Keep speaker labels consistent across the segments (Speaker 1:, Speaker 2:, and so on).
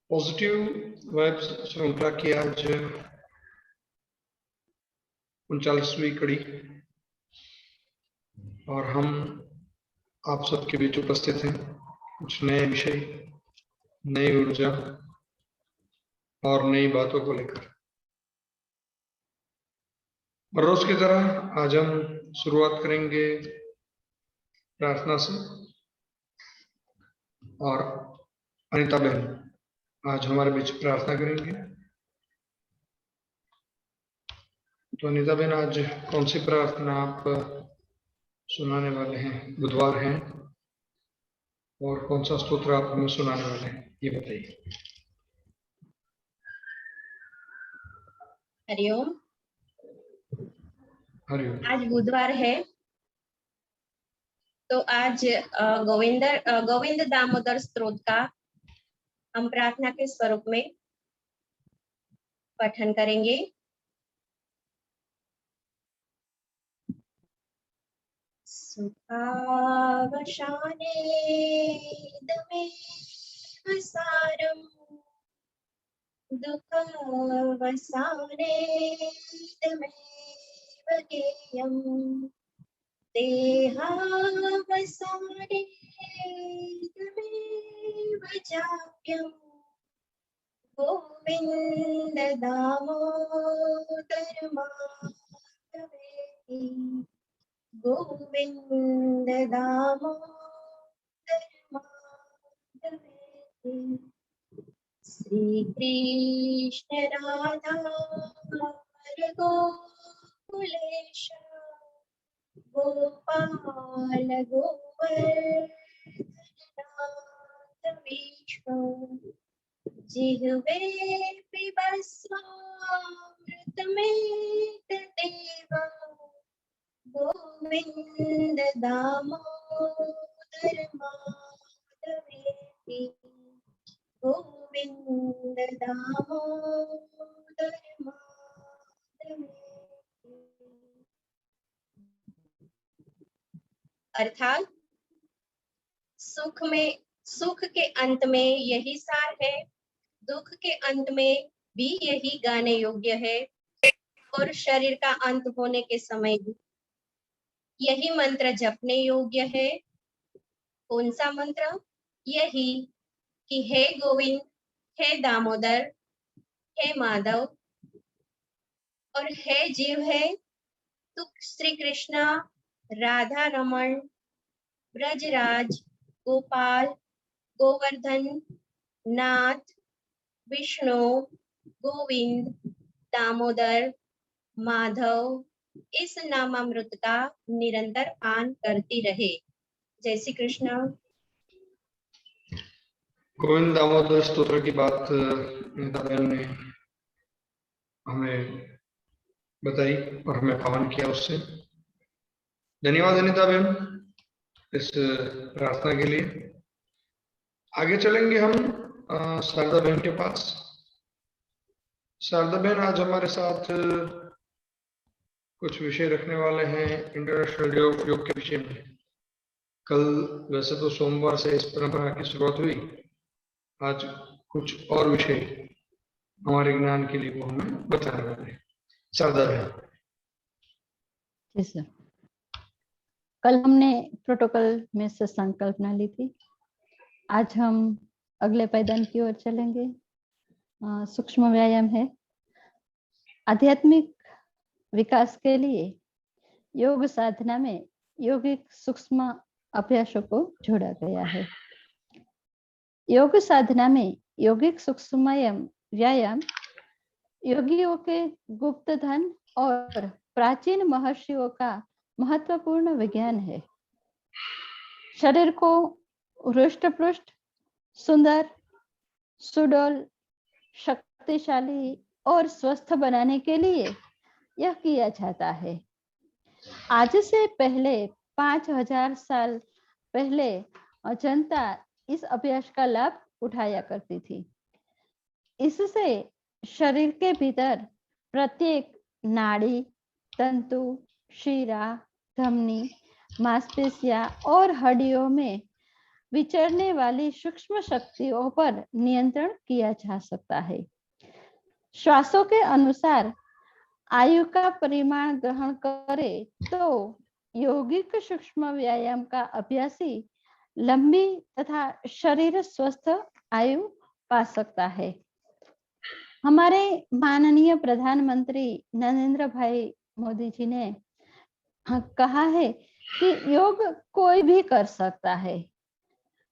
Speaker 1: Positive vibes श्रृंखला की आज 39वीं कड़ी और हम आप सबके बीच उपस्थित हैं कुछ नए विषय, नई ऊर्जा और नई बातों को लेकर। रोज की तरह आज हम शुरुआत करेंगे प्रार्थना से और अनिता बहन आज हमारे बीच प्रार्थना करेंगे। तो अनिता बहन, आज कौन सी प्रार्थना आप सुनाने वाले हैं? बुधवार है और कौन सा स्तोत्र आप हमें सुनाने वाले हैं, ये बताइए।
Speaker 2: हरिओम।
Speaker 1: हरिओम।
Speaker 2: आज बुधवार है तो आज गोविंद दामोदर स्तोत्र का हम प्रार्थना के स्वरूप में पठन करेंगे। सुखावशाने दमेव सारं दुःखावसाने दमेव गेयम् देहावसाने दमेव चाप्यम् गोविन्द दामोदर माधवेति गोविन्द दामोदर माधवेति। श्री कृष्ण राधा गोकुलेश गोपाल गोवर्धननाथ विष्णु जिह्वे पिबस्वामृतमेतदेव गोविन्द दामोदर माधवेति गोविन्द दामोदर माधवेति। अर्थात सुख के अंत में यही सार है, दुख के अंत में भी यही गाने योग्य है और शरीर का अंत होने के समय भी यही मंत्र जपने योग्य है। कौन सा मंत्र? यही कि हे गोविंद, हे दामोदर, हे माधव और हे जीव है तू श्री कृष्ण, राधा रमण, ब्रजराज, गोपाल, गोवर्धन, नाथ, विष्णु, गोविंद, दामोदर, माधव इस नामामृत का निरंतर पान करती रहे। जय श्री कृष्ण।
Speaker 1: गोविंद दामोदर स्तोत्र की बात अनिता बहन ने हमें बताई और हमें पावन किया उससे। धन्यवाद अनिता बहन इस प्रार्थना के लिए। आगे चलेंगे हम शारदा बहन के पास। शारदा बहन आज हमारे साथ कुछ विषय रखने वाले हैं इंटरनेशनल योग के विषय में। कल वैसे तो सोमवार से इस परंपरा की शुरुआत हुई, आज कुछ और विषय हमारे ज्ञान के लिए वो हमें बताने वाले हैं। शारदा बहन।
Speaker 3: जी सर, कल हमने प्रोटोकॉल में से संकल्पना ली थी, आज हम अगले पायदान की ओर चलेंगे। सूक्ष्म व्यायाम है। आध्यात्मिक विकास के लिए योग साधना में यौगिक सूक्ष्म अभ्यासों को जोड़ा गया है। योग साधना में यौगिक सूक्ष्म व्यायाम योगियों के गुप्त धन और प्राचीन महर्षियों का महत्वपूर्ण विज्ञान है। शरीर को हृष्ट-पुष्ट, सुंदर, सुडौल, शक्तिशाली और स्वस्थ बनाने के लिए यह किया जाता है। आज से पहले 5000 साल पहले जनता इस अभ्यास का लाभ उठाया करती थी। इससे शरीर के भीतर प्रत्येक नाड़ी, तंतु, शिरा, धमनी, मांसपेशियां और हड्डियों में विचरने वाली सूक्ष्म शक्तियों पर नियंत्रण किया जा सकता है। श्वासों के अनुसार आयु का परिमाण ग्रहण करे तो यौगिक सूक्ष्म व्यायाम का अभ्यासी लंबी तथा शरीर स्वस्थ आयु पा सकता है। हमारे माननीय प्रधानमंत्री नरेंद्र भाई मोदी जी ने कहा है कि योग कोई भी कर सकता है,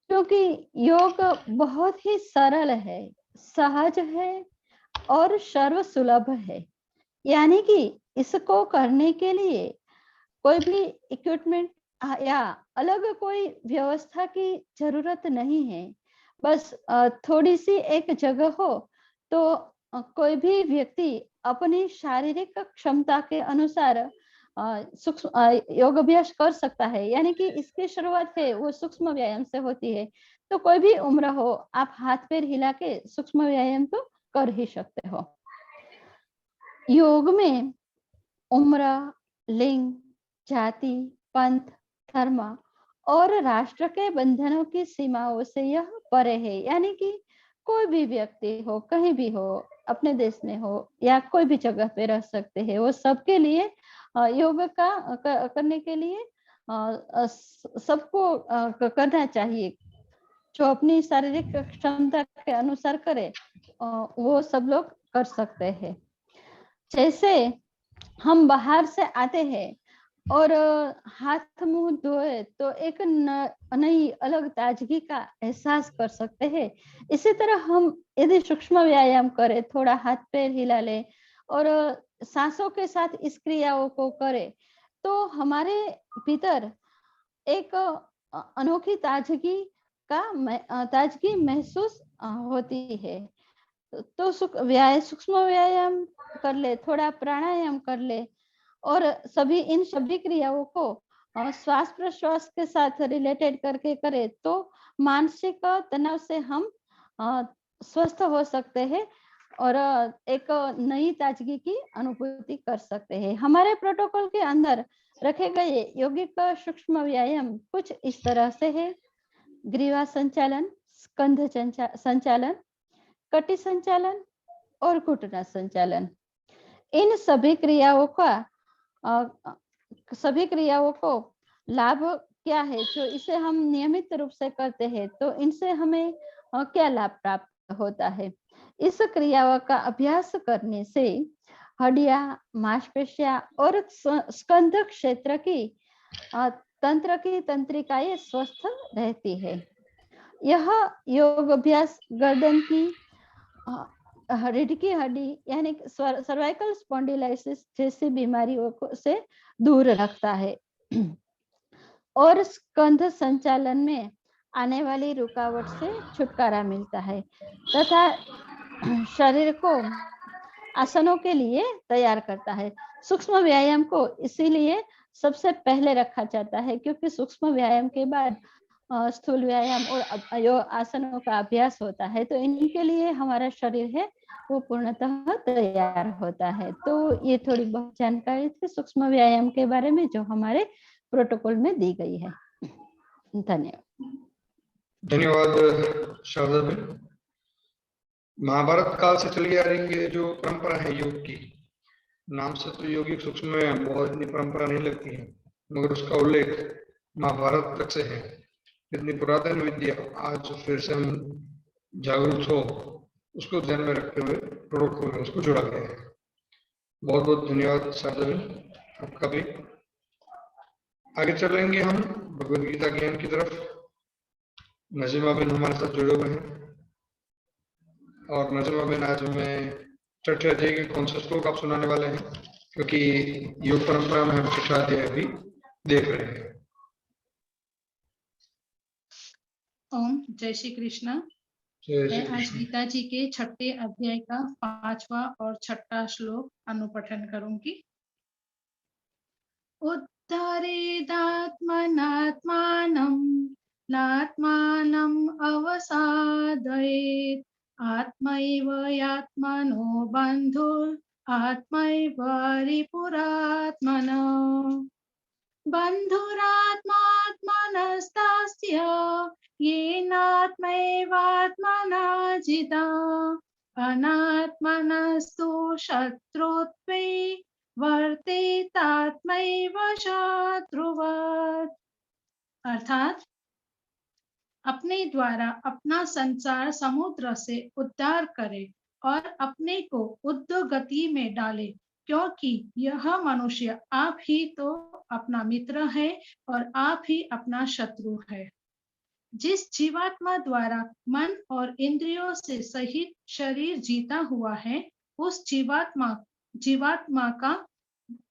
Speaker 3: क्योंकि योग बहुत ही सरल है, सहज है और सर्वसुलभ है। यानी कि इसको करने के लिए कोई भी इक्विपमेंट या अलग कोई व्यवस्था की जरूरत नहीं है। बस थोड़ी सी एक जगह हो तो कोई भी व्यक्ति अपनी शारीरिक क्षमता के अनुसार योग अभ्यास कर सकता है। यानी कि इसकी शुरुआत है वो सूक्ष्म व्यायाम से होती है। तो कोई भी उम्र हो, आप हाथ पैर हिला के सूक्ष्म व्यायाम तो कर ही सकते हो। योग में उम्र, लिंग, जाति, पंथ, धर्म और राष्ट्र के बंधनों की सीमाओं से यह परे है। यानी कि कोई भी व्यक्ति हो, कहीं भी हो, अपने देश में हो या कोई भी जगह पे रह सकते हैं, वो सबके लिए योग का करने के लिए सबको करना चाहिए। जो अपनी शारीरिक क्षमता के अनुसार करे वो सब लोग कर सकते हैं। जैसे हम बाहर से आते हैं और हाथ मुंह धोए तो एक नई अलग ताजगी का एहसास कर सकते हैं। इसी तरह हम यदि सूक्ष्म व्यायाम करें, थोड़ा हाथ पैर हिला ले और सांसों के साथ इस क्रियाओं को करें, तो हमारे भीतर एक अनोखी ताजगी महसूस होती है। तो सूक्ष्म व्यायाम कर ले, थोड़ा प्राणायाम कर ले और इन सभी क्रियाओं को श्वास प्रश्वास के साथ रिलेटेड करके करे तो मानसिक तनाव से हम स्वस्थ हो सकते हैं और एक नई ताजगी की अनुभूति कर सकते हैं। हमारे प्रोटोकॉल के अंदर रखे गए यौगिक सूक्ष्म व्यायाम कुछ इस तरह से है: ग्रीवा संचालन, स्कंध संचालन, कटी संचालन और घुटना संचालन। इन सभी क्रियाओं को लाभ क्या है जो इसे हम नियमित रूप से करते हैं, तो इनसे हमें क्या लाभ प्राप्त होता है। इस क्रियाओं का अभ्यास करने से हड्डियां, मांसपेशियां और स्कंध क्षेत्र की तंत्र की तंत्रिकाएं स्वस्थ रहती है। यह योग अभ्यास गर्दन की रीढ़ की हड्डी यानी सर्वाइकल स्पॉन्डिलाइसिस जैसी बीमारियों से दूर रखता है और स्कंध संचालन में आने वाली रुकावट से छुटकारा मिलता है तथा शरीर को आसनों के लिए तैयार करता है। सूक्ष्म व्यायाम को इसीलिए सबसे पहले रखा जाता है क्योंकि सूक्ष्म व्यायाम के बाद स्थूल व्यायाम और आसनों का अभ्यास होता है, तो इनके लिए हमारा शरीर है वो पूर्णतः तैयार होता है। तो ये थोड़ी बहुत जानकारी थी सूक्ष्म व्यायाम के बारे में जो हमारे प्रोटोकॉल में दी गई है। धन्यवाद।
Speaker 1: धन्यवाद शारदा बहन। महाभारत काल से चली आ रही है जो परंपरा है योग की, नाम से तो योगिक सूक्ष्म व्यायाम बहुत इतनी परंपरा नहीं लगती है, मगर उसका उल्लेख महाभारत तक से है। इतनी पुरातन विद्या आज फिर से हम जागरूक हो उसको ध्यान में रखते हुए प्रोटोकॉल में उसको जोड़ा गया है। बहुत बहुत धन्यवाद शारदा बहन आपका भी। आगे चलेंगे हम भगवद गीता ज्ञान की तरफ। नजीमा बहन हमारे साथ जुड़े हुए हैं और नजीमा बहन आज हमें चर्चा देगी कौन सा श्लोक आप सुनाने वाले हैं, क्योंकि योग परंपरा में हम शिक्षा अध्याय भी देख रहे हैं।
Speaker 4: ओम जय श्री कृष्ण। मैं आज गीता जी के 6ठे अध्याय का 5वां और 6ठा श्लोक अनुपठन करूंगी। उद्धरेदात्मनात्मानं नात्मानं अवसादयेत् आत्मैव यात्मनो बन्धुर् आत्मैव रिपुरात्मनः बन्धुरात्मा आत्मनस्तास्य येनात्मैवात्मना जिता अनात्मनस्तु शत्रुत्वे वर्तेतात्मैव शत्रुवत्। अर्थात अपने द्वारा अपना संसार समुद्र से उद्धार करे और अपने को उद्गति में डाले, क्योंकि यह मनुष्य आप ही तो अपना मित्र है और आप ही अपना शत्रु है। जिस जीवात्मा द्वारा मन और इंद्रियों से सहित शरीर जीता हुआ है, उस जीवात्मा का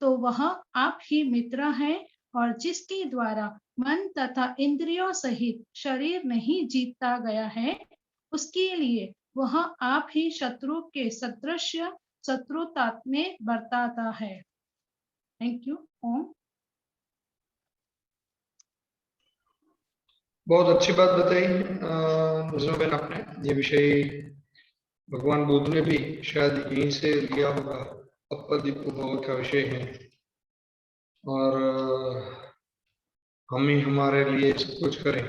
Speaker 4: तो वह आप ही मित्र है, और जिसके द्वारा मन तथा इंद्रियों सहित शरीर नहीं जीता गया है, उसके लिए वह आप ही शत्रु के सदृश शत्रुता में बरताता है। Thank you. ओम।
Speaker 1: बहुत अच्छी बात बताई नजमा बहन आपने। ये विषय भगवान बुद्ध ने भी शायद यहीं से लिया होगा। अपदिप भोग का विषय है और हम ही हमारे लिए सब कुछ करें,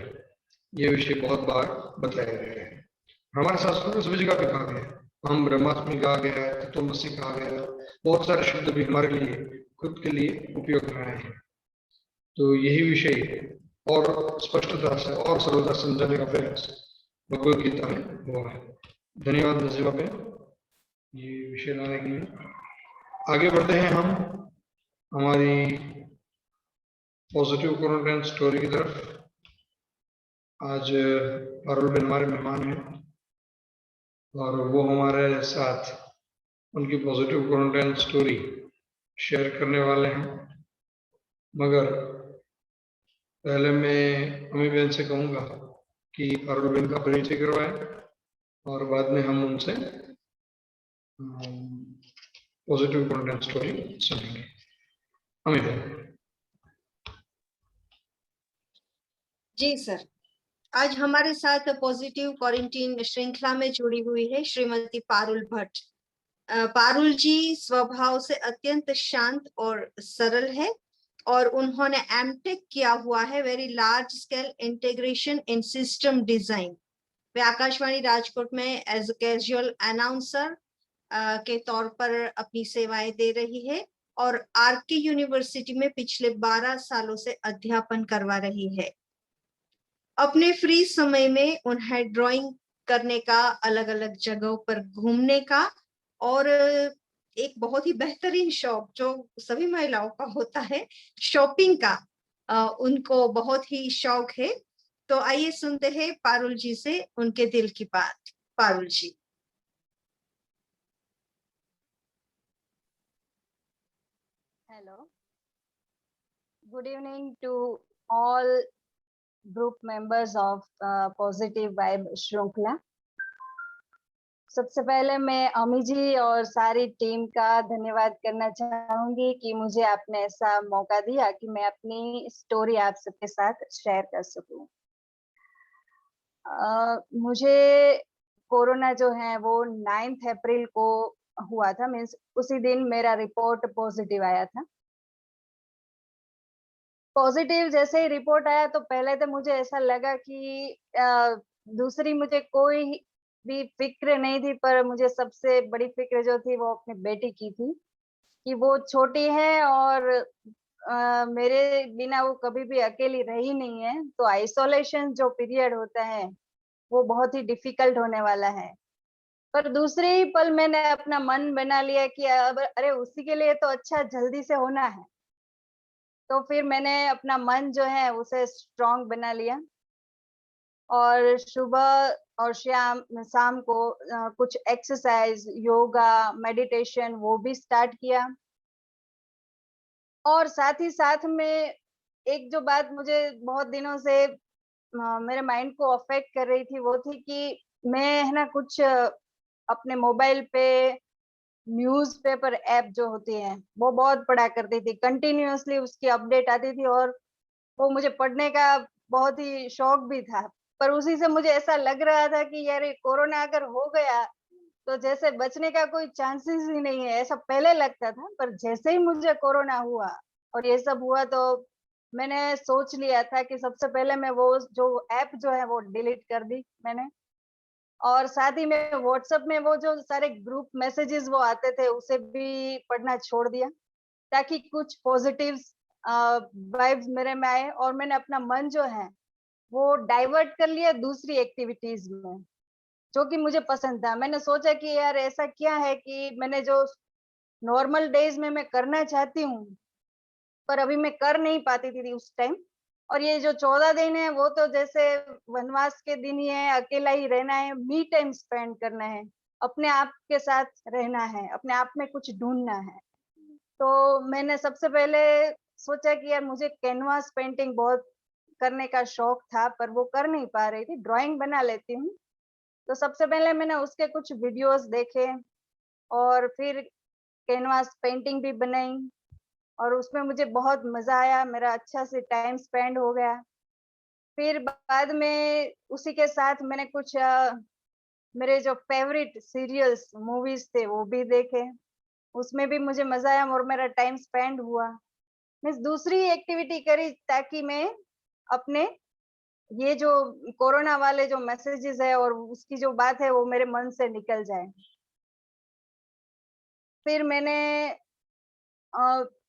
Speaker 1: ये विषय बहुत बार बताया गया है। हमारे शास्त्रों में सभी जगह पे कहा गया है। हम ब्रह्मास्मि कहा गया है, तत्वमसि कहा गया है, बहुत सारे शब्द भी हमारे लिए खुद के लिए उपयोग कर रहे हैं। तो यही विषय और स्पष्टता से और सरलता समझाने का प्रयास भगवद गीता में हुआ है। धन्यवाद नजीमा पे ये विषय लाने के लिए। आगे बढ़ते हैं हम हमारी पॉजिटिव क्वारंटाइन स्टोरी की तरफ। आज पारुल बेन हमारे मेहमान हैं और वो हमारे साथ उनकी पॉजिटिव क्वारंटाइन स्टोरी शेयर करने वाले हैं। मगर पहले मैं अमी बहन से कहूँगा कि पारुल बहन का परिचय करवाएं और बाद में हम उनसे पॉजिटिव क्वारंटाइन स्टोरी सुनेंगे। अमी बहन।
Speaker 5: जी सर, आज हमारे साथ पॉजिटिव क्वारंटीन श्रृंखला में जुड़ी हुई है श्रीमती पारुल भट्ट। पारुल जी स्वभाव से अत्यंत शांत और सरल है और उन्होंने एमटेक किया हुआ है, very large scale integration in system design. वे आकाशवाणी राजकोट में एज कैजुअल अनाउंसर के तौर पर अपनी सेवाएं दे रही है और आरके यूनिवर्सिटी में पिछले 12 सालों से अध्यापन करवा रही है। अपने फ्री समय में उन्हें ड्राइंग करने का, अलग अलग जगहों पर घूमने का और एक बहुत ही बेहतरीन शौक जो सभी महिलाओं का होता है, शॉपिंग का उनको बहुत ही शौक है। तो आइए सुनते हैं पारुल जी से उनके दिल की बात। पारुल जी।
Speaker 6: Hello. Good evening to all group members of Positive Vibe श्रृंखला। सबसे पहले मैं अमी जी और सारी टीम का धन्यवाद करना चाहूंगी कि मुझे आपने ऐसा मौका दिया कि मैं अपनी स्टोरी आप सबके साथ शेयर कर सकूं। मुझे कोरोना जो है वो 9 अप्रैल को हुआ था, मीन्स उसी दिन मेरा रिपोर्ट पॉजिटिव आया था। पॉजिटिव जैसे ही रिपोर्ट आया तो पहले तो मुझे ऐसा लगा कि दूसरी मुझे कोई भी फिक्र नहीं थी, पर मुझे सबसे बड़ी फिक्र जो थी वो अपनी बेटी की थी कि वो छोटी है और मेरे बिना वो कभी भी अकेली रही नहीं है, तो आइसोलेशन जो पीरियड होता है वो बहुत ही डिफिकल्ट होने वाला है। पर दूसरे ही पल मैंने अपना मन बना लिया कि अब अरे उसी के लिए तो अच्छा जल्दी से होना है। तो फिर मैंने अपना मन जो है उसे स्ट्रॉन्ग बना लिया और सुबह और शाम को कुछ एक्सरसाइज, योगा, मेडिटेशन वो भी स्टार्ट किया। और साथ ही साथ में एक जो बात मुझे बहुत दिनों से मेरे माइंड को अफेक्ट कर रही थी वो थी कि मैं है ना कुछ अपने मोबाइल पे न्यूज़पेपर ऐप जो होती है वो बहुत पढ़ा करती थी, कंटिन्यूअसली उसकी अपडेट आती थी और वो मुझे पढ़ने का बहुत ही शौक भी था। पर उसी से मुझे ऐसा लग रहा था कि यार कोरोना अगर हो गया तो जैसे बचने का कोई चांसेस ही नहीं है, ऐसा पहले लगता था। पर जैसे ही मुझे कोरोना हुआ और ये सब हुआ तो मैंने सोच लिया था कि सबसे पहले मैं वो जो ऐप जो है वो डिलीट कर दी मैंने, और साथ ही में व्हाट्सएप में वो जो सारे ग्रुप मैसेजेस वो आते थे उसे भी पढ़ना छोड़ दिया, ताकि कुछ पॉजिटिव वाइब्स मेरे में आए, और मैंने अपना मन जो है वो डाइवर्ट कर लिया दूसरी एक्टिविटीज में जो कि मुझे पसंद था। मैंने सोचा कि यार ऐसा क्या है कि मैंने जो नॉर्मल डेज में मैं करना चाहती हूँ पर अभी मैं कर नहीं पाती थी उस टाइम, और ये जो 14 दिन है वो तो जैसे वनवास के दिन ही है, अकेला ही रहना है, मी टाइम स्पेंड करना है, अपने आप के साथ रहना है, अपने आप में कुछ ढूंढना है। तो मैंने सबसे पहले सोचा कि यार मुझे कैनवास पेंटिंग बहुत करने का शौक था पर वो कर नहीं पा रही थी, ड्राइंग बना लेती हूँ। तो सबसे पहले मैंने उसके कुछ वीडियोस देखे और फिर कैनवास पेंटिंग भी बनाई, और उसमें मुझे बहुत मजा आया, मेरा अच्छा से टाइम स्पेंड हो गया। फिर बाद में उसी के साथ मैंने कुछ मेरे जो फेवरेट सीरियल्स मूवीज थे वो भी देखे, उसमें भी मुझे मजा आया और मेरा टाइम स्पेंड हुआ। मैं दूसरी एक्टिविटी करी ताकि मैं अपने ये जो कोरोना वाले जो मैसेजेस है और उसकी जो बात है वो मेरे मन से निकल जाए। फिर मैंने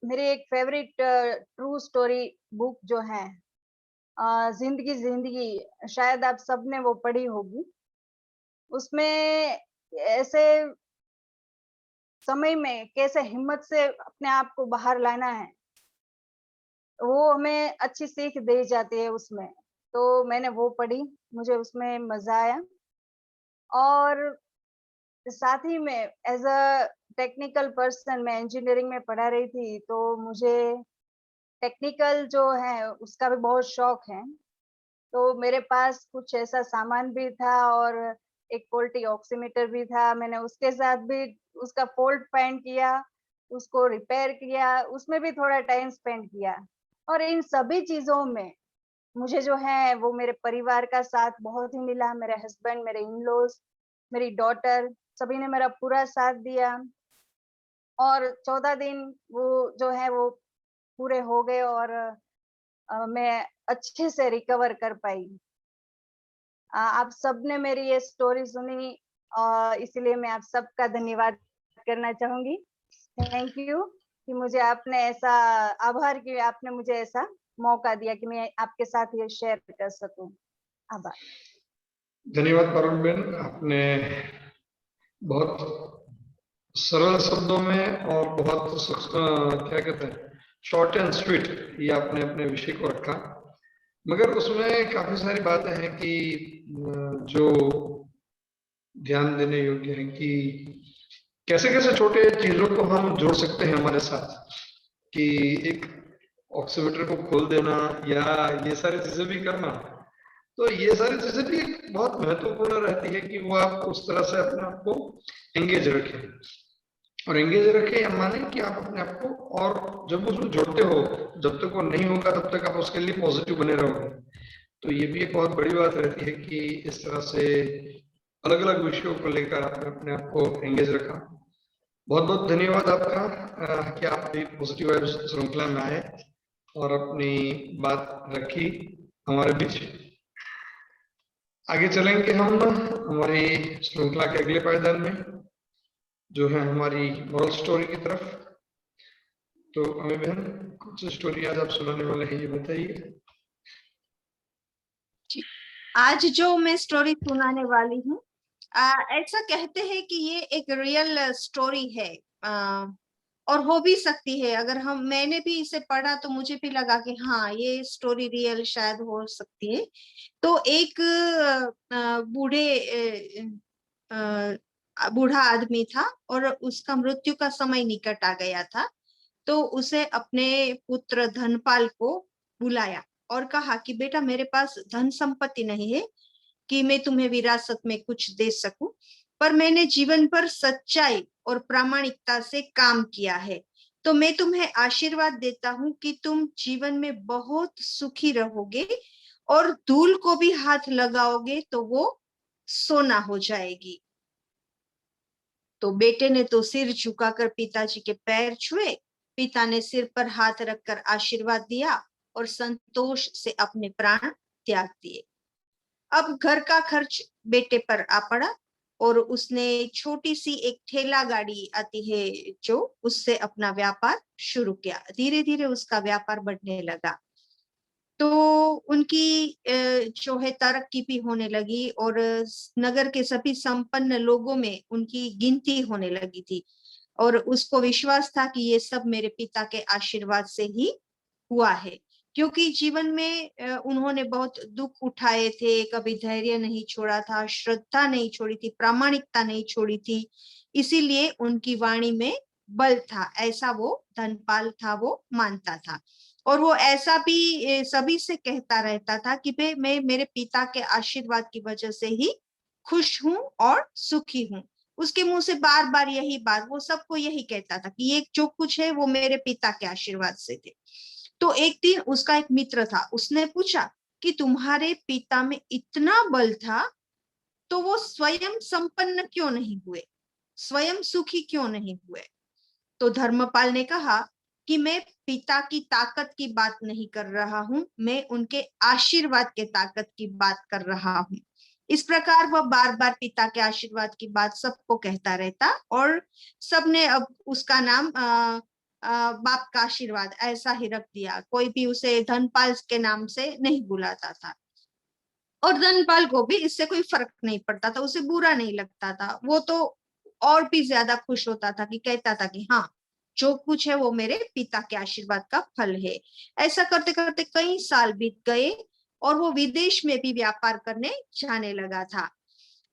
Speaker 6: मेरी एक फेवरेट ट्रू स्टोरी बुक जो है जिंदगी जिंदगी, शायद आप सबने वो पढ़ी होगी। उसमें ऐसे समय में कैसे हिम्मत से अपने आप को बाहर लाना है, वो हमें अच्छी सीख दी जाती है उसमें। तो मैंने वो पढ़ी, मुझे उसमें मजा आया। और साथ ही में एज अ टेक्निकल पर्सन मैं इंजीनियरिंग में पढ़ा रही थी, तो मुझे टेक्निकल जो है उसका भी बहुत शौक है। तो मेरे पास कुछ ऐसा सामान भी था और एक फॉल्टी ऑक्सीमीटर भी था। मैंने उसके साथ भी उसका फॉल्ट फाइंड किया, उसको रिपेयर किया, उसमें भी थोड़ा टाइम स्पेंड किया। और इन सभी चीजों में मुझे जो है वो मेरे परिवार का साथ बहुत ही मिला। मेरे हस्बैंड, मेरे इन-लॉज, मेरी डॉटर, सभी ने मेरा पूरा साथ दिया, और 14 दिन वो जो है वो पूरे हो गए, और मैं अच्छे से रिकवर कर पाई। आप सबने मेरी ये स्टोरी सुनी, इसलिए मैं आप सबका धन्यवाद करना चाहूंगी। थैंक यू कि मुझे आपने ऐसा आभार कि आपने मुझे ऐसा मौका दिया कि मैं आपके साथ ये शेयर कर सकूं। आभार।
Speaker 1: धन्यवाद पारुल बेन, आपने बहुत सरल शब्दों में और बहुत क्या कहते हैं, शॉर्ट एंड स्वीट, ये आपने अपने विषय को रखा। मगर उसमें काफी सारी बातें हैं कि जो ध्यान देने योग्य है कि कैसे कैसे छोटे चीजों को हम जोड़ सकते हैं हमारे साथ, कि एक ऑक्सीमीटर को खोल देना या ये सारी चीजें भी करना। तो ये सारी चीजें भी बहुत महत्वपूर्ण रहती है कि वो आप उस तरह से अपने आप को एंगेज रखें, और एंगेज रखें या माने कि आप अपने आप को, और जब उसमें जोड़ते हो, जब तक वो नहीं होगा तब तक आप उसके लिए पॉजिटिव बने रहोगे। तो ये भी एक बहुत बड़ी बात रहती है कि इस तरह से अलग अलग विषयों को लेकर आपने अपने आप को एंगेज रखा। बहुत बहुत धन्यवाद आपका कि आप पॉजिटिव वाइब्स श्रृंखला में आए और अपनी बात रखी हमारे बीच। आगे चलेंगे हम हमारी श्रृंखला के अगले पायदान में, जो है हमारी मॉरल स्टोरी की तरफ। तो हमें बहन कुछ स्टोरी आज आप सुनाने वाले हैं, ये बताइए।
Speaker 5: आज जो मैं स्टोरी सुनाने वाली हूँ, ऐसा कहते हैं कि ये एक रियल स्टोरी है, और हो भी सकती है। अगर मैंने भी इसे पढ़ा तो मुझे भी लगा कि हाँ ये स्टोरी रियल शायद हो सकती है। तो एक बूढ़ा आदमी था और उसका मृत्यु का समय निकट आ गया था। तो उसे अपने पुत्र धनपाल को बुलाया और कहा कि बेटा, मेरे पास धन संपत्ति नहीं है कि मैं तुम्हें विरासत में कुछ दे सकूं, पर मैंने जीवन भर सच्चाई और प्रामाणिकता से काम किया है। तो मैं तुम्हें आशीर्वाद देता हूं कि तुम जीवन में बहुत सुखी रहोगे, और धूल को भी हाथ लगाओगे तो वो सोना हो जाएगी। तो बेटे ने तो सिर झुकाकर पिताजी के पैर छुए। पिता ने सिर पर हाथ रखकर आशीर्वाद दिया और संतोष से अपने प्राण त्याग दिए। अब घर का खर्च बेटे पर आ पड़ा और उसने छोटी सी एक ठेला गाड़ी आती है जो, उससे अपना व्यापार शुरू किया। धीरे धीरे उसका व्यापार बढ़ने लगा तो उनकी जो है तरक्की भी होने लगी और नगर के सभी संपन्न लोगों में उनकी गिनती होने लगी थी और उसको विश्वास था कि ये सब मेरे पिता के आशीर्वाद से ही हुआ है, क्योंकि जीवन में उन्होंने बहुत दुख उठाए थे, कभी धैर्य नहीं छोड़ा था, श्रद्धा नहीं छोड़ी थी, प्रामाणिकता नहीं छोड़ी थी, इसीलिए उनकी वाणी में बल था, ऐसा वो धनपाल था, वो मानता था। और वो ऐसा भी सभी से कहता रहता था कि भाई मैं मेरे पिता के आशीर्वाद की वजह से ही खुश हूँ और सुखी हूँ। उसके मुंह से बार बार यही बात, वो सबको यही कहता था कि ये जो कुछ है वो मेरे पिता के आशीर्वाद से थे। तो एक दिन उसका एक मित्र था, उसने पूछा कि तुम्हारे पिता में इतना बल था तो वो स्वयं संपन्न क्यों नहीं हुए, स्वयं सुखी क्यों नहीं हुए? तो धर्मपाल ने कहा कि मैं पिता की ताकत की बात नहीं कर रहा हूं, मैं उनके आशीर्वाद के ताकत की बात कर रहा हूं। इस प्रकार वह बार बार पिता के आशीर्वाद की बात सबको कहता रहता और सबने अब उसका नाम बाप का आशीर्वाद ऐसा ही रख दिया। कोई भी उसे धनपाल के नाम से नहीं बुलाता था और धनपाल को भी इससे कोई फर्क नहीं पड़ता था, उसे बुरा नहीं लगता था। वो तो और भी ज्यादा खुश होता था कि कहता था कि हाँ, जो कुछ है वो मेरे पिता के आशीर्वाद का फल है। ऐसा करते करते कई साल बीत गए और वो विदेश में भी व्यापार करने जाने लगा था।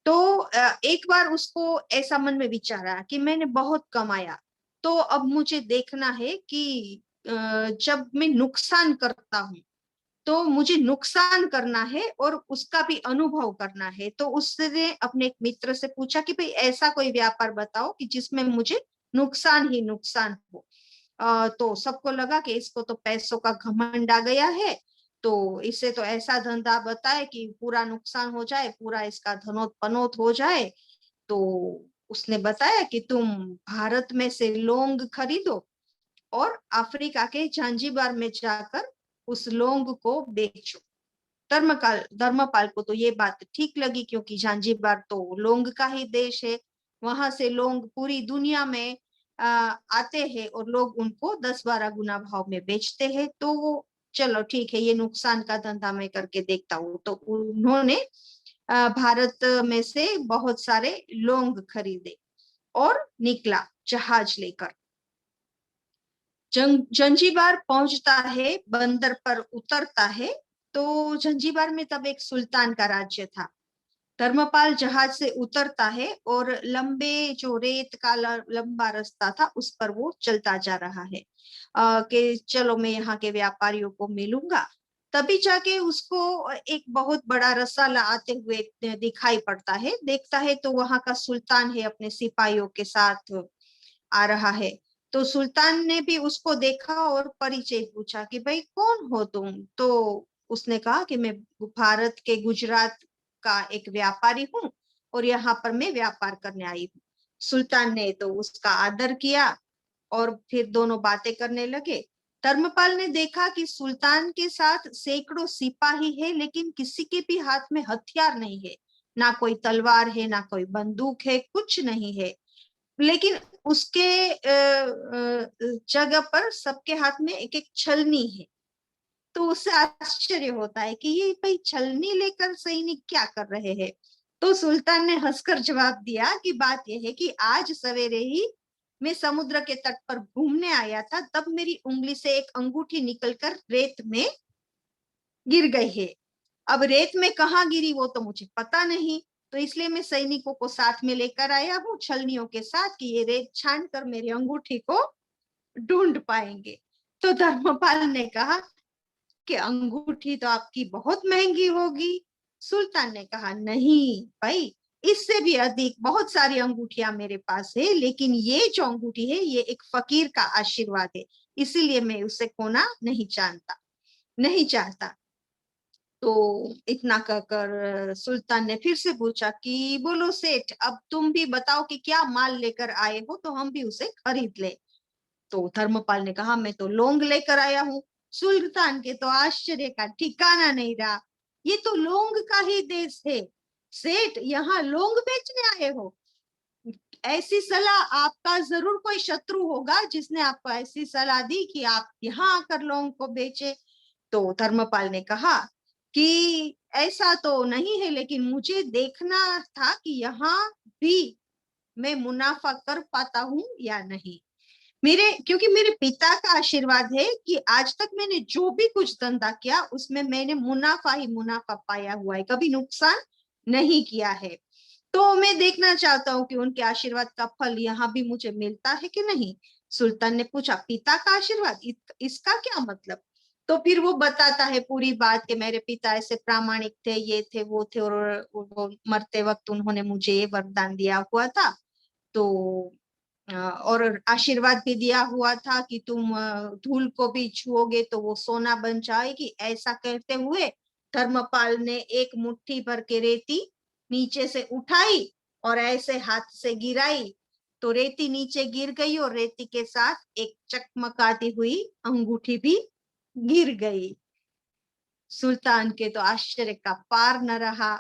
Speaker 5: तो एक बार उसको ऐसा मन में विचार आया कि मैंने बहुत कमाया, तो अब मुझे देखना है कि जब मैं नुकसान करता हूँ तो मुझे नुकसान करना है और उसका भी अनुभव करना है। तो उसने अपने एक मित्र से पूछा कि भाई ऐसा कोई व्यापार बताओ कि जिसमें मुझे नुकसान ही नुकसान हो। तो सबको लगा कि इसको तो पैसों का घमंड आ गया है, तो इससे तो ऐसा धंधा बताए कि पूरा नुकसान हो जाए, पूरा इसका धनोत हो जाए। तो उसने बताया कि तुम भारत में से लौंग खरीदो और अफ्रीका के जांजिबार में जाकर उस लौंग को बेचो। धर्मपाल को तो ये बात ठीक लगी, क्योंकि जांजिबार तो लौंग का ही देश है, वहां से लौंग पूरी दुनिया में आते हैं और लोग उनको 10-12 गुना भाव में बेचते हैं। तो वो चलो ठीक है, ये नुकसान का धंधा मैं करके देखता हूँ। तो उन्होंने भारत में से बहुत सारे लौंग खरीदे और निकला जहाज लेकर। जंजीबार पहुंचता है, बंदर पर उतरता है, तो जंजीबार में तब एक सुल्तान का राज्य था। धर्मपाल जहाज से उतरता है और लंबे जो रेत का लंबा रास्ता था उस पर वो चलता जा रहा है कि चलो मैं यहाँ के व्यापारियों को मिलूंगा। तभी जाके उसको एक बहुत बड़ा रसाला आते हुए दिखाई पड़ता है। देखता है तो वहां का सुल्तान है, अपने सिपाहियों के साथ आ रहा है। तो सुल्तान ने भी उसको देखा और परिचय पूछा कि भाई कौन हो तुम? तो उसने कहा कि मैं भारत के गुजरात का एक व्यापारी हूँ और यहाँ पर मैं व्यापार करने आई हूँ। सुल्तान ने तो उसका आदर किया और फिर दोनों बातें करने लगे। धर्मपाल ने देखा कि सुल्तान के साथ सैकड़ों सिपाही है, लेकिन किसी के भी हाथ में हथियार नहीं है, ना कोई तलवार है, ना कोई बंदूक है, कुछ नहीं है। लेकिन उसके जगह पर सबके हाथ में एक एक छलनी है। तो उससे आश्चर्य होता है कि ये भाई छलनी लेकर सैनिक क्या कर रहे हैं? तो सुल्तान ने हंसकर जवाब दिया कि बात यह है कि आज सवेरे ही मैं समुद्र के तट पर घूमने आया था, तब मेरी उंगली से एक अंगूठी निकलकर रेत में गिर गई है। अब रेत में कहाँ गिरी वो तो मुझे पता नहीं, तो इसलिए मैं सैनिकों को साथ में लेकर आया हूँ छलनियों के साथ कि ये रेत छान कर मेरी अंगूठी को ढूंढ पाएंगे। तो धर्मपाल ने कहा कि अंगूठी तो आपकी बहुत महंगी होगी। सुल्तान ने कहा नहीं भाई, इससे भी अधिक बहुत सारी अंगूठियां मेरे पास है, लेकिन ये जो अंगूठी है ये एक फकीर का आशीर्वाद है, इसीलिए मैं उसे खोना नहीं चाहता। तो इतना कहकर सुल्तान ने फिर से पूछा कि बोलो सेठ, अब तुम भी बताओ कि क्या माल लेकर आए हो तो हम भी उसे खरीद ले। तो धर्मपाल ने कहा मैं तो लौंग लेकर आया हूँ। सुल्तान के तो आश्चर्य का ठिकाना नहीं रहा। ये तो लौंग का ही देश है, सेठ यहाँ लौंग बेचने आए हो? ऐसी सलाह, आपका जरूर कोई शत्रु होगा जिसने आपको ऐसी सलाह दी कि आप यहाँ आकर लौंग को बेचे। तो धर्मपाल ने कहा कि ऐसा तो नहीं है, लेकिन मुझे देखना था कि यहाँ भी मैं मुनाफा कर पाता हूँ या नहीं। क्योंकि मेरे पिता का आशीर्वाद है कि आज तक मैंने जो भी कुछ धंधा किया उसमें मैंने मुनाफा ही मुनाफा पाया हुआ है, कभी नुकसान नहीं किया है। तो मैं देखना चाहता हूँ कि उनके आशीर्वाद का फल यहाँ भी मुझे मिलता है कि नहीं। सुल्तान ने पूछा, पिता का आशीर्वाद, इसका क्या मतलब? तो फिर वो बताता है पूरी बात कि मेरे पिता ऐसे प्रामाणिक थे, ये थे वो थे, और वो मरते वक्त उन्होंने मुझे ये वरदान दिया हुआ था, तो और आशीर्वाद भी दिया हुआ था कि तुम धूल को भी छुओगे तो वो सोना बन जाएगी। ऐसा कहते हुए धर्मपाल ने एक मुट्ठी भर के रेती नीचे से उठाई और ऐसे हाथ से गिराई, तो रेती नीचे गिर गई और रेती के साथ एक चकमकाती हुई अंगूठी भी गिर गई। सुल्तान के तो आश्चर्य का पार न रहा।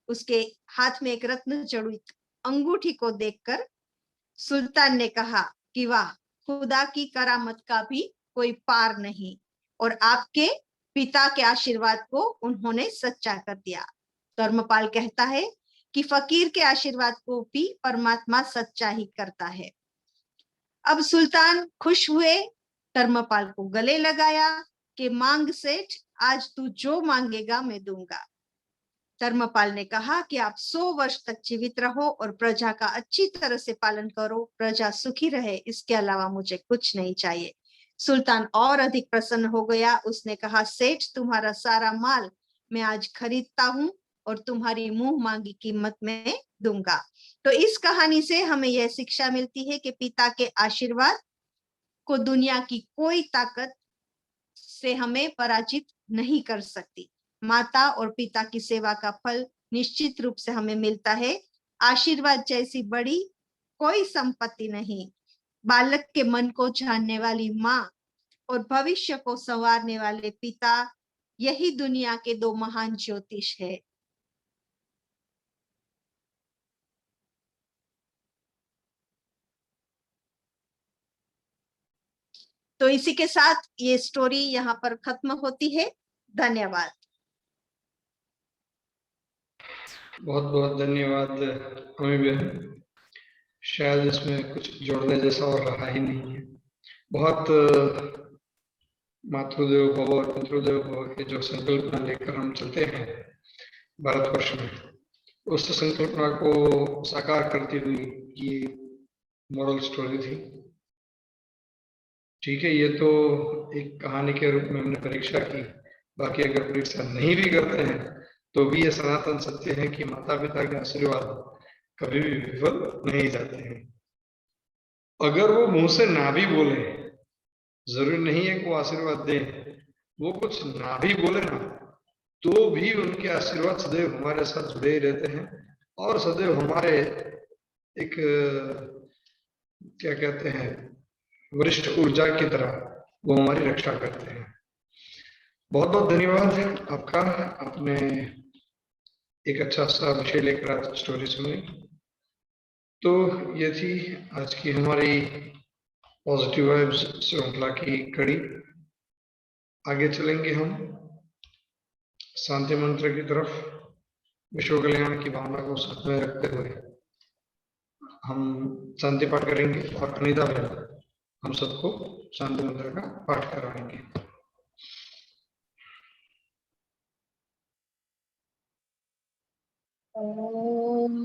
Speaker 5: उसके हाथ में एक रत्न जड़ित अंगूठी को देखकर सुल्तान ने कहा कि वाह, खुदा की करामत का भी कोई पार नहीं, और आपके पिता के आशीर्वाद को उन्होंने सच्चा कर दिया। धर्मपाल कहता है कि फकीर के आशीर्वाद को भी परमात्मा सच्चा ही करता है। अब सुल्तान खुश हुए, धर्मपाल को गले लगाया कि मांग सेठ, आज तू जो मांगेगा मैं दूंगा। धर्मपाल ने कहा कि आप 100 वर्ष तक जीवित रहो और प्रजा का अच्छी तरह से पालन करो, प्रजा सुखी रहे, इसके अलावा मुझे कुछ नहीं चाहिए। सुल्तान और अधिक प्रसन्न हो गया। उसने कहा, सेठ, तुम्हारा सारा माल मैं आज खरीदता हूँ और तुम्हारी मुंह मांगी कीमत में दूंगा। तो इस कहानी से हमें यह शिक्षा मिलती है कि पिता के आशीर्वाद को दुनिया की कोई ताकत से हमें पराजित नहीं कर सकती। माता और पिता की सेवा का फल निश्चित रूप से हमें मिलता है। आशीर्वाद जैसी बड़ी कोई संपत्ति नहीं। बालक के मन को जानने वाली माँ और भविष्य को संवारने वाले पिता, यही दुनिया के 2 महान ज्योतिष है। तो इसी के साथ ये स्टोरी यहाँ पर खत्म होती है। धन्यवाद।
Speaker 1: बहुत बहुत धन्यवाद अमी बहन। शायद इसमें कुछ जोड़ने जैसा और रहा ही नहीं है। बहुत मातृदेव भव और पितृदेव भव के जो संकल्पना लेकर हम चलते हैं भारतवर्ष में, उस संकल्पना को साकार करती हुई ये मॉरल स्टोरी थी। ठीक है, ये तो एक कहानी के रूप में हमने परीक्षा की। बाकी अगर परीक्षा नहीं भी करते हैं तो भी ये सनातन सत्य है कि माता पिता के आशीर्वाद कभी भी विफल नहीं जाते हैं। अगर वो मुंह से ना भी बोले, जरूरी नहीं है कि वो आशीर्वाद दें, वो कुछ ना भी बोले ना, तो भी उनके आशीर्वाद सदैव हमारे साथ जुड़े ही रहते हैं और सदैव हमारे एक क्या कहते हैं, वरिष्ठ ऊर्जा की तरह वो हमारी रक्षा करते हैं। बहुत बहुत धन्यवाद आपका। आपने एक अच्छा सा विषय लेकर आज स्टोरी सुनी। तो ये थी आज की हमारी पॉजिटिव वाइब्स श्रृंखला की कड़ी। आगे चलेंगे हम शांति मंत्र की तरफ। विश्व कल्याण की भावना को साथ में रखते हुए हम शांति पाठ करेंगे और अनिता बहन हम सबको शांति मंत्र का पाठ करवाएंगे।
Speaker 2: ओम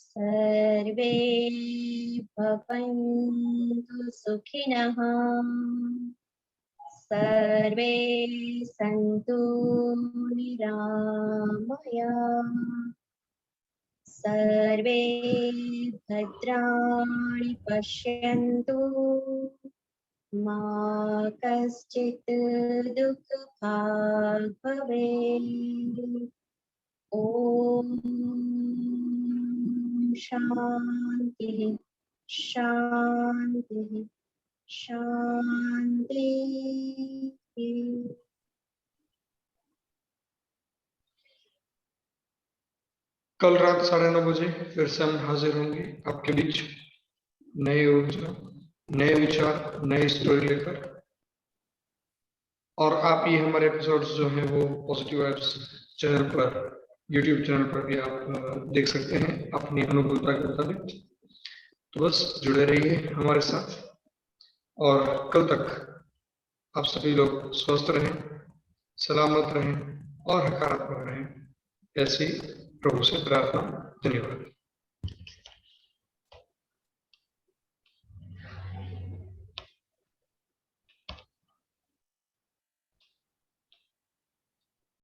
Speaker 2: सर्वे भवन्तु सुखिनः, सर्वे सन्तु निरामयाः, सर्वे भद्राणि पश्यन्तु, मा कश्चित् दुःखभाग् भवेत्। ॐ शान्तिः शांति शांति।
Speaker 1: कल रात 9:30 बजे फिर से हम हाजिर होंगे आपके बीच नई ऊर्जा, नए विचार, नई स्टोरी लेकर। और आप ये हमारे एपिसोड्स जो हैं वो पॉजिटिव वाइब्स चैनल पर, यूट्यूब चैनल पर भी आप देख सकते हैं अपनी अनुकूलता के मुताबिक। तो बस जुड़े रहिए हमारे साथ और कल तक आप सभी लोग स्वस्थ रहें, सलामत रहें और हकारात्मक रहें, ऐसी प्रभु से प्रार्थना। धन्यवाद।